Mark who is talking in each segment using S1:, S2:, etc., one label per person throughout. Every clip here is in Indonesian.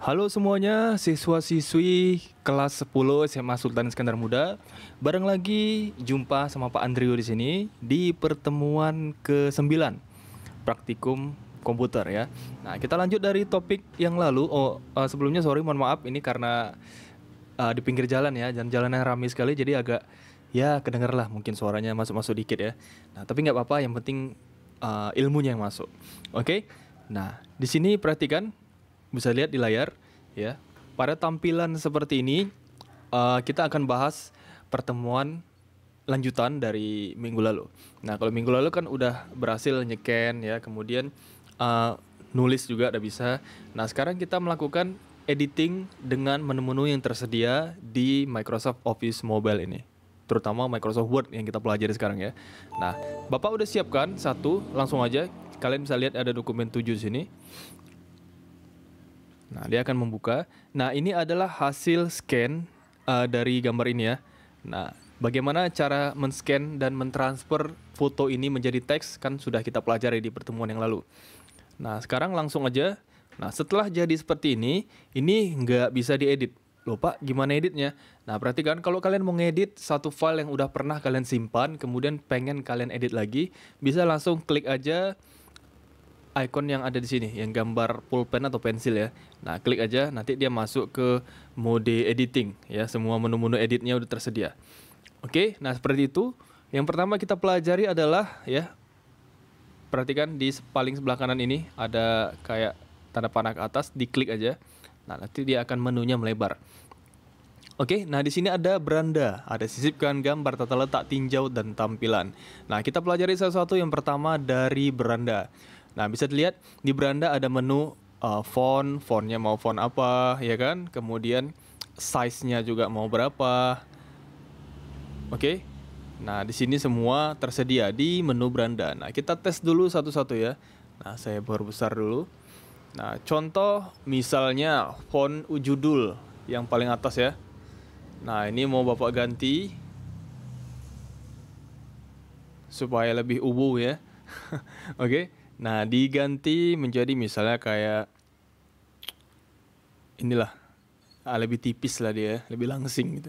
S1: Halo semuanya, siswa-siswi kelas 10 SMA Sultan Iskandar Muda. Bareng lagi jumpa sama Pak Andrio di sini di pertemuan ke-9 praktikum komputer ya. Nah, kita lanjut dari topik yang lalu. Sebelumnya sorry mohon maaf ini karena di pinggir jalan ya, jalan-jalannya ramai sekali jadi agak ya kedenger lah mungkin suaranya masuk-masuk dikit ya. Nah, tapi nggak apa-apa, yang penting ilmunya yang masuk. Oke. Nah, di sini perhatikan, bisa lihat di layar ya. Pada tampilan seperti ini kita akan bahas pertemuan lanjutan dari minggu lalu. Nah, kalau minggu lalu kan udah berhasil nyeken ya, kemudian nulis juga udah bisa. Nah, sekarang kita melakukan editing dengan menu-menu yang tersedia di Microsoft Office Mobile ini, terutama Microsoft Word yang kita pelajari sekarang ya. Nah, Bapak udah siapkan satu, langsung aja kalian bisa lihat ada dokumen 7 di sini. Nah, dia akan membuka. Nah, ini adalah hasil scan dari gambar ini ya. Nah, bagaimana cara men-scan dan mentransfer foto ini menjadi teks kan sudah kita pelajari di pertemuan yang lalu. Nah, sekarang langsung aja. Nah, setelah jadi seperti ini nggak bisa diedit. Loh Pak, gimana editnya? Nah, perhatikan kalau kalian mau ngedit satu file yang udah pernah kalian simpan, kemudian pengen kalian edit lagi, bisa langsung klik aja icon yang ada di sini, yang gambar pulpen atau pensil ya. Nah, klik aja, nanti dia masuk ke mode editing ya. Semua menu-menu editnya udah tersedia. Oke, nah seperti itu. Yang pertama kita pelajari adalah ya, perhatikan di paling sebelah kanan ini ada kayak tanda panah ke atas, diklik aja. Nah, nanti dia akan menunya melebar. Oke, nah di sini ada beranda, ada sisipkan gambar, tata letak, tinjau, dan tampilan. Nah, kita pelajari satu-satu. Yang pertama dari beranda. Nah, bisa dilihat di beranda ada menu fontnya mau font apa, ya kan? Kemudian size-nya juga mau berapa. Oke. Nah, di sini semua tersedia di menu beranda. Nah, kita tes dulu satu-satu ya. Nah, saya perbesar dulu. Nah, contoh misalnya font judul yang paling atas ya. Nah, ini mau Bapak ganti supaya lebih ubu ya. Oke. Nah, diganti menjadi misalnya kayak inilah. Lebih tipis lah dia, lebih langsing gitu.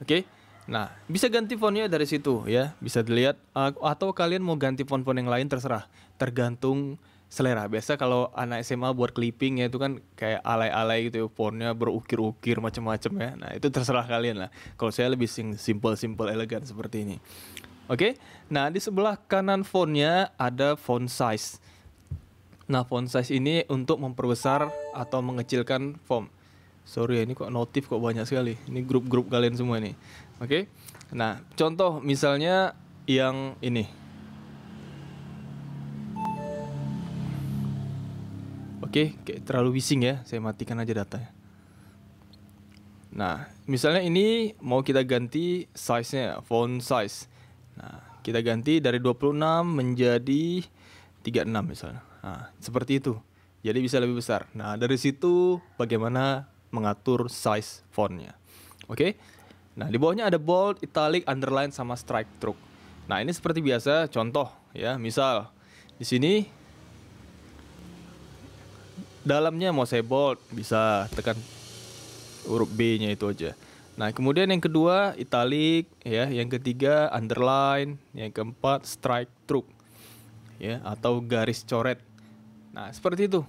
S1: Oke. Nah, bisa ganti fontnya dari situ ya. Bisa dilihat atau kalian mau ganti font-font yang lain terserah, tergantung selera. Biasa kalau anak SMA buat clipping ya itu kan kayak alay-alay gitu ya, fontnya berukir-ukir macam-macam ya. Nah, itu terserah kalian lah. Kalau saya lebih simple elegan seperti ini. Oke. Nah, di sebelah kanan fontnya ada font size. Nah, font size ini untuk memperbesar atau mengecilkan font. Sorry ya, ini kok notif kok banyak sekali. Ini grup-grup kalian semua nih. Oke. Nah, contoh misalnya yang ini. Oke, kayak terlalu bising ya. Saya matikan aja datanya. Nah, misalnya ini mau kita ganti size-nya, font size. Nah, kita ganti dari 26 menjadi 36 misalnya. Nah, seperti itu. Jadi bisa lebih besar. Nah, dari situ bagaimana mengatur size fontnya. Oke. Nah, di bawahnya ada bold, italic, underline, sama strike through. Nah, ini seperti biasa contoh ya. Misal di sini dalamnya mau saya bold, bisa tekan huruf B-nya itu aja. Nah, kemudian yang kedua italic ya, yang ketiga underline, yang keempat strike through ya, atau garis coret. Nah, seperti itu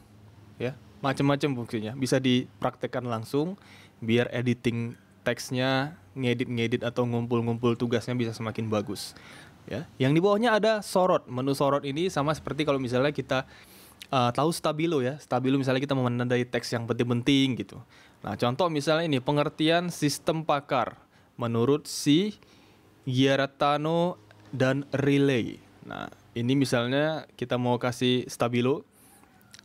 S1: ya. Macam-macam fungsinya, bisa dipraktekkan langsung biar editing teksnya, ngedit atau ngumpul-ngumpul tugasnya bisa semakin bagus ya. Yang di bawahnya ada sorot. Menu sorot ini sama seperti kalau misalnya kita tahu stabilo ya. Stabilo misalnya kita mau menandai teks yang penting-penting gitu. Nah, contoh misalnya ini pengertian sistem pakar menurut si Ghiarratano dan Riley. Nah, ini misalnya kita mau kasih stabilo.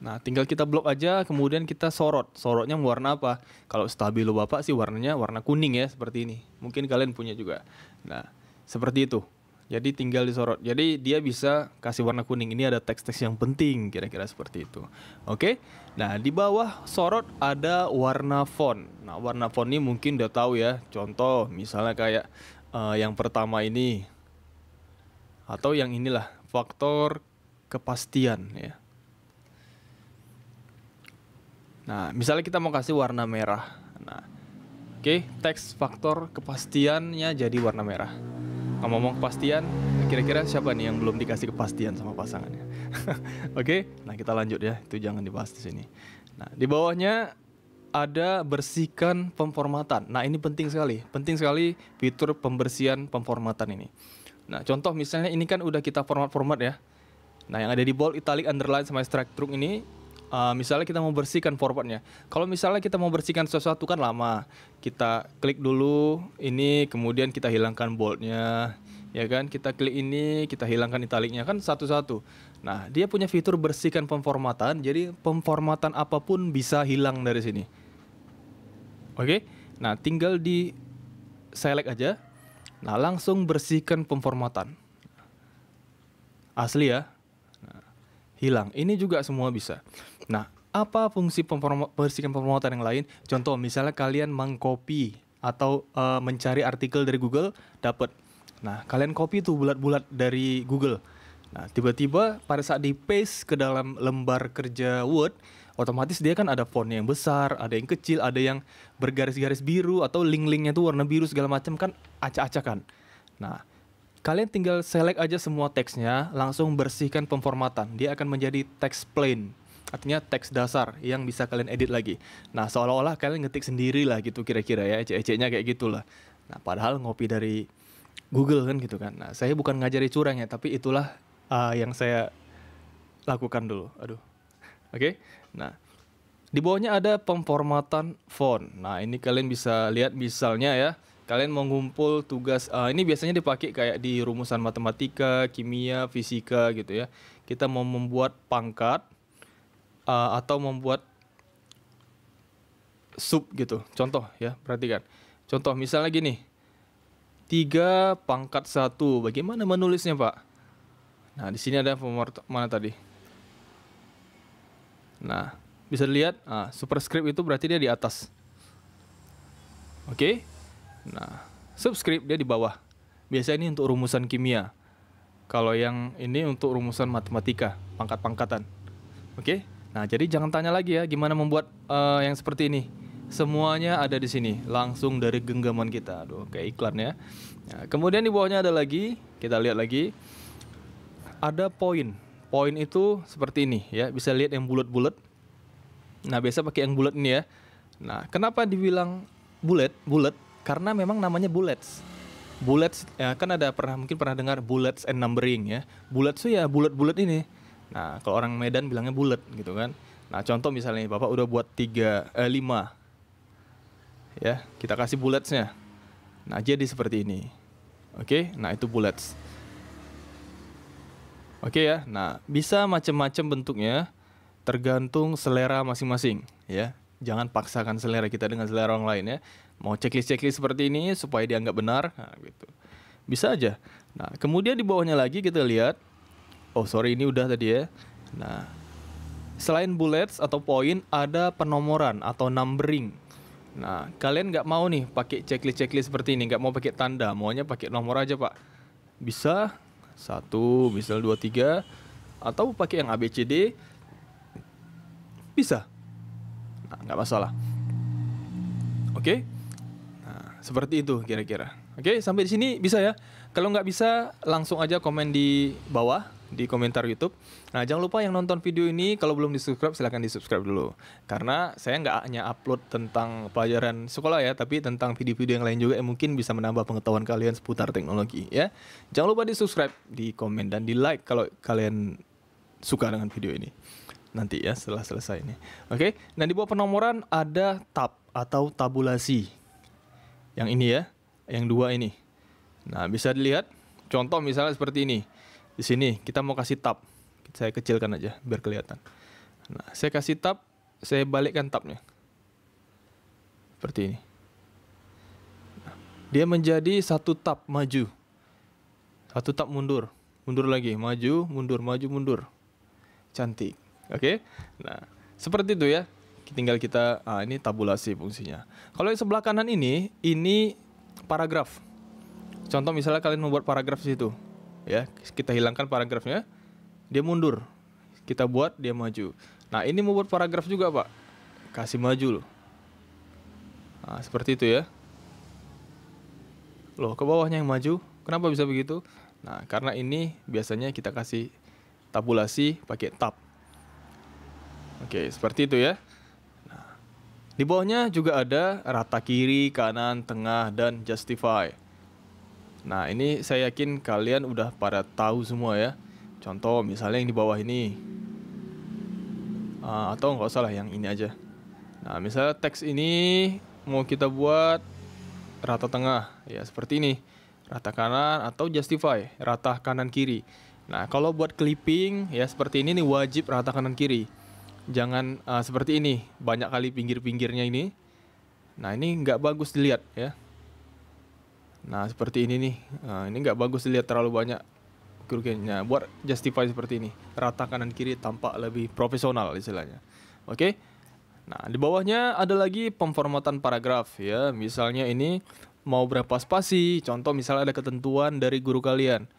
S1: Nah, tinggal kita blok aja, kemudian kita sorot. Sorotnya warna apa? Kalau stabilo Bapak sih warnanya warna kuning ya, seperti ini. Mungkin kalian punya juga. Nah, seperti itu. Jadi tinggal disorot. Jadi dia bisa kasih warna kuning. Ini ada teks-teks yang penting, kira-kira seperti itu. Oke. Nah, di bawah sorot ada warna font. Nah, warna font ini mungkin udah tahu ya. Contoh misalnya kayak yang pertama ini. Atau yang inilah, faktor kepastian ya. Nah, misalnya kita mau kasih warna merah. Nah, oke, teks faktor kepastiannya jadi warna merah. Ngomong kepastian, kira-kira siapa nih yang belum dikasih kepastian sama pasangannya? Oke, nah kita lanjut ya, itu jangan dibahas di sini. Nah, di bawahnya ada bersihkan pemformatan. Nah, ini penting sekali fitur pembersihan pemformatan ini. Nah, contoh misalnya ini kan udah kita format ya. Nah, yang ada di bold, italic, underline, sama strike through ini, misalnya kita mau bersihkan formatnya. Kalau misalnya kita mau bersihkan sesuatu kan lama. Kita klik dulu ini, kemudian kita hilangkan boldnya, ya kan? Kita klik ini, kita hilangkan italicnya, kan satu-satu. Nah, dia punya fitur bersihkan pemformatan, jadi pemformatan apapun bisa hilang dari sini. Oke, nah tinggal di select aja. Nah, langsung bersihkan pemformatan. Asli ya. Hilang. Ini juga semua bisa. Nah, apa fungsi bersihkan pemformatan yang lain? Contoh, misalnya kalian mengcopy atau mencari artikel dari Google, dapat. Nah, kalian copy tuh bulat-bulat dari Google. Nah, tiba-tiba pada saat di paste ke dalam lembar kerja Word, otomatis dia kan ada font yang besar, ada yang kecil, ada yang bergaris-garis biru, atau link-linknya tuh warna biru segala macam, kan acak-acakan. Nah, kalian tinggal select aja semua teksnya, langsung bersihkan pemformatan. Dia akan menjadi teks plain, artinya teks dasar yang bisa kalian edit lagi. Nah, seolah-olah kalian ngetik sendiri lah gitu kira-kira ya, ecek-eceknya kayak gitulah. Nah, padahal ngopi dari Google kan gitu kan. Nah, saya bukan ngajari curang ya, tapi itulah yang saya lakukan dulu. Aduh. Oke. Nah, di bawahnya ada pemformatan font. Nah, ini kalian bisa lihat misalnya ya. Kalian mau ngumpul tugas, ini biasanya dipakai kayak di rumusan matematika, kimia, fisika gitu ya. Kita mau membuat pangkat atau membuat sub gitu. Contoh ya, perhatikan. Contoh misalnya gini, 3 pangkat 1. Bagaimana menulisnya, Pak? Nah, di sini ada mana tadi? Nah, bisa dilihat, superscript itu berarti dia di atas. Oke? Nah, subscript dia di bawah. Biasanya ini untuk rumusan kimia. Kalau yang ini untuk rumusan matematika, pangkat-pangkatan. Oke? Nah, jadi jangan tanya lagi ya gimana membuat yang seperti ini. Semuanya ada di sini, langsung dari genggaman kita. Aduh, kayak iklan ya. Nah, kemudian di bawahnya ada lagi, kita lihat lagi. Ada poin. Poin itu seperti ini ya, bisa lihat yang bulat-bulat. Nah, biasa pakai yang bulat ini ya. Nah, kenapa dibilang bulat? Karena memang namanya bullets. Bullets ya, kan ada mungkin pernah dengar bullets and numbering ya. Bullets tuh ya bulat-bulat ini. Nah, kalau orang Medan bilangnya bullet gitu kan. Nah, contoh misalnya Bapak udah buat 5. Ya, kita kasih bulletsnya. Nah, jadi seperti ini. Oke, nah itu bullets. Oke ya. Nah, bisa macam-macam bentuknya tergantung selera masing-masing ya. Jangan paksakan selera kita dengan selera orang lain ya. Mau checklist seperti ini supaya dianggap benar, nah, gitu. Bisa aja. Nah, kemudian di bawahnya lagi kita lihat, ini udah tadi ya. Nah, selain bullets atau poin, ada penomoran atau numbering. Nah, kalian nggak mau nih pakai checklist seperti ini, nggak mau pakai tanda, maunya pakai nomor aja Pak. Bisa 1, misal 2, 3, atau pakai yang ABCD, bisa. Nah, nggak masalah. Oke. Seperti itu kira-kira. Oke, sampai di sini bisa ya. Kalau nggak bisa, langsung aja komen di bawah, di komentar YouTube. Nah, jangan lupa yang nonton video ini, kalau belum di-subscribe, silahkan di-subscribe dulu. Karena saya nggak hanya upload tentang pelajaran sekolah ya, tapi tentang video-video yang lain juga yang mungkin bisa menambah pengetahuan kalian seputar teknologi ya. Jangan lupa di-subscribe, di komen, dan di like kalau kalian suka dengan video ini. Nanti ya, setelah selesai ini. Oke, nah di bawah penomoran ada tab atau tabulasi. Yang ini ya, yang 2 ini. Nah, bisa dilihat contoh misalnya seperti ini. Di sini kita mau kasih tab. Saya kecilkan aja biar kelihatan. Nah, saya kasih tab, saya balikkan tabnya. Seperti ini. Nah, dia menjadi 1 tab maju. 1 tab mundur. Mundur lagi, maju, mundur. Cantik. Oke? Nah, seperti itu ya. Tinggal kita, ini tabulasi fungsinya. Kalau yang sebelah kanan ini paragraf. Contoh misalnya kalian membuat paragraf di situ, ya, kita hilangkan paragrafnya, dia mundur. Kita buat, dia maju. Nah, ini membuat paragraf juga Pak. kasih maju loh. Nah, seperti itu ya. Loh, ke bawahnya yang maju. Kenapa bisa begitu? Nah, karena ini biasanya kita kasih tabulasi pakai tab. Oke, seperti itu ya. Di bawahnya juga ada rata kiri, kanan, tengah, dan justify. Nah, ini saya yakin kalian udah pada tahu semua ya. Contoh misalnya yang di bawah ini. Atau nggak usah lah, yang ini aja. Nah, misalnya teks ini mau kita buat rata tengah, ya seperti ini. Rata kanan atau justify, rata kanan kiri. Nah, kalau buat clipping, ya seperti ini nih, wajib rata kanan kiri. Jangan seperti ini, banyak kali pinggir-pinggirnya ini. Nah, ini nggak bagus dilihat ya. Nah, seperti ini nih. Nah, ini nggak bagus dilihat, terlalu banyak kerugiannya. Buat justify seperti ini, rata kanan kiri, tampak lebih profesional istilahnya. Oke. Nah, di bawahnya ada lagi pemformatan paragraf ya. Misalnya ini mau berapa spasi. Contoh misalnya ada ketentuan dari guru kalian.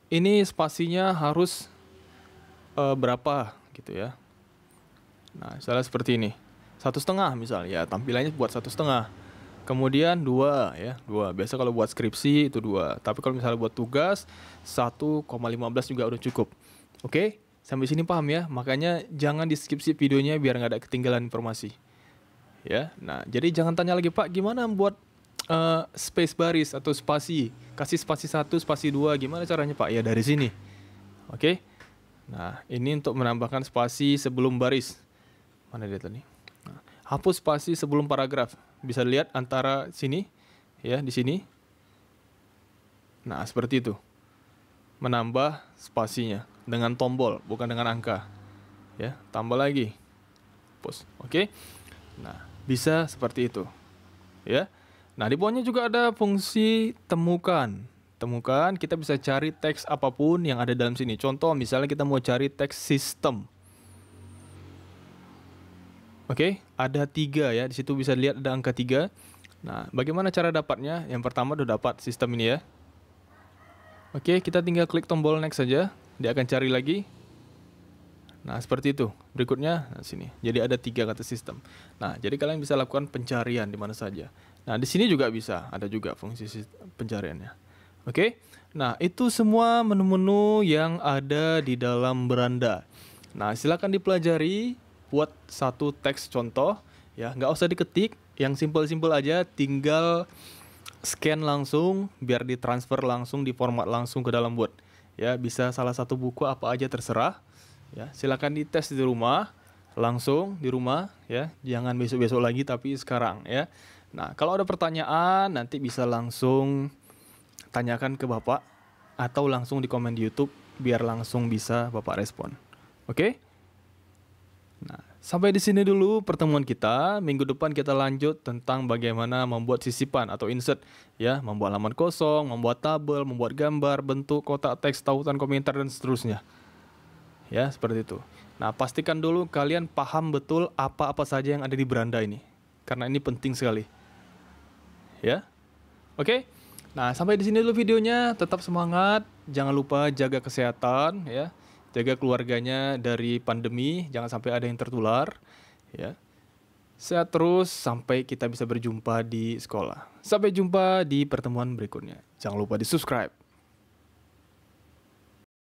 S1: Ini spasinya harus berapa gitu ya. Nah, misalnya seperti ini, 1,5 misalnya, ya tampilannya buat 1,5. Kemudian 2 ya, 2. Biasa kalau buat skripsi itu 2. Tapi kalau misalnya buat tugas 1,15 juga udah cukup. Oke, sampai sini paham ya? Makanya jangan di skip videonya biar nggak ada ketinggalan informasi. Ya, nah jadi jangan tanya lagi, Pak, gimana buat space baris atau spasi? Kasih spasi 1, spasi 2, gimana caranya, Pak? Ya dari sini. Oke. Nah, ini untuk menambahkan spasi sebelum baris. Mana dia tadi? Nah, hapus spasi sebelum paragraf. Bisa lihat antara sini, ya di sini. Nah, seperti itu. Menambah spasinya dengan tombol, bukan dengan angka. Ya, tambah lagi. Hapus. Oke. Nah, bisa seperti itu. Ya. Nah, di bawahnya juga ada fungsi temukan. Temukan, kita bisa cari teks apapun yang ada dalam sini. Contoh, misalnya kita mau cari teks sistem. Oke, ada 3 ya. Di situ bisa lihat ada angka 3. Nah, bagaimana cara dapatnya? Yang pertama udah dapat sistem ini ya. Oke, kita tinggal klik tombol next saja. Dia akan cari lagi. Nah, seperti itu. Berikutnya, nah sini. Jadi ada 3 kata sistem. Nah, jadi kalian bisa lakukan pencarian di mana saja. Nah, di sini juga bisa. Ada juga fungsi pencariannya. Oke. Nah, itu semua menu-menu yang ada di dalam beranda. Nah, silakan dipelajari. Buat satu teks contoh, ya nggak usah diketik, yang simpel-simpel aja, tinggal scan langsung, biar ditransfer langsung, diformat langsung ke dalam Word. Ya, bisa salah satu buku apa aja terserah. Ya, silakan dites di rumah, langsung di rumah, ya, jangan besok-besok lagi, tapi sekarang, ya. Nah, kalau ada pertanyaan, nanti bisa langsung tanyakan ke Bapak, atau langsung di komen di YouTube, biar langsung bisa Bapak respon. Oke? Nah, sampai di sini dulu pertemuan kita. Minggu depan kita lanjut tentang bagaimana membuat sisipan atau insert, ya, membuat halaman kosong, membuat tabel, membuat gambar, bentuk, kotak teks, tautan, komentar, dan seterusnya. Ya, seperti itu. Nah, pastikan dulu kalian paham betul apa-apa saja yang ada di beranda ini, karena ini penting sekali. Ya, oke. Nah, sampai di sini dulu videonya. Tetap semangat, jangan lupa jaga kesehatan, ya. Jaga keluarganya dari pandemi, jangan sampai ada yang tertular, ya. Sehat terus sampai kita bisa berjumpa di sekolah. Sampai jumpa di pertemuan berikutnya. Jangan lupa di subscribe.